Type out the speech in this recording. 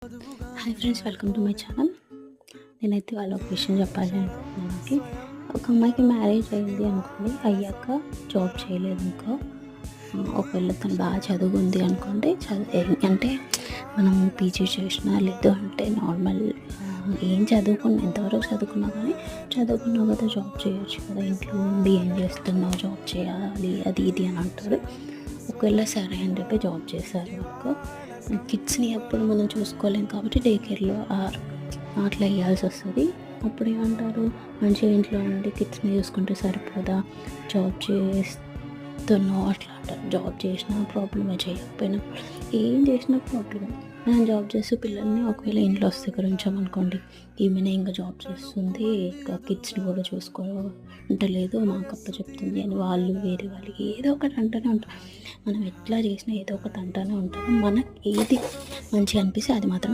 Hi friends, welcome to my channel. నేనైతే వాళ్ళ ఒక విషయం చెప్పాలి అనుకుంటున్నాను. ఒక అమ్మాయికి మ్యారేజ్ అయింది అనుకోండి, అయ్యాక జాబ్ చేయలేదు ఇంకా, ఒకవేళ తను బాగా చదువుకుంది అనుకోండి, అంటే మనం పీజీ చేసినా లేదు అంటే నార్మల్ ఏం చదువుకున్నా, ఎంతవరకు చదువుకున్నా కానీ చదువుకున్నావు కదా జాబ్ చేయొచ్చు కదా, ఇంట్లో ఉండి ఏం చేస్తున్నావు, జాబ్ చేయాలి అది ఇది అని అంటారు. ఒకవేళ సరే అని చెప్పి జాబ్ చేశారు అనుకో, కిడ్స్ని అప్పుడు మనం చూసుకోలేం కాబట్టి డే కేర్లో అట్లా వేయాల్సి వస్తుంది. అప్పుడు ఏమంటారు, మంచిగా ఇంట్లో ఉండి కిడ్స్ని చూసుకుంటే సరిపోదా, జాబ్ చేస్తున్నావు అట్లా అంటారు. జాబ్ చేసినా ప్రాబ్లమే, చేయకపోయినా ఏం చేసినా ప్రాబ్లమే. మనం జాబ్ చేస్తూ పిల్లల్ని ఒకవేళ ఇంట్లో వస్తే ఉంచామనుకోండి, ఈమెనే ఇంకా జాబ్ చేస్తుంది, ఇంకా కిడ్స్ని కూడా చూసుకోవట్లేదు, మాకు అప్ప చెప్తుంది అని వాళ్ళు వేరే వాళ్ళకి ఏదో ఒకటి అంటూనే ఉంటారు. మనం ఎట్లా చేసినా ఏదో ఒకటి అంటూనే ఉంటారు. మనకి ఏది మంచిగా అనిపిస్తే అది మాత్రం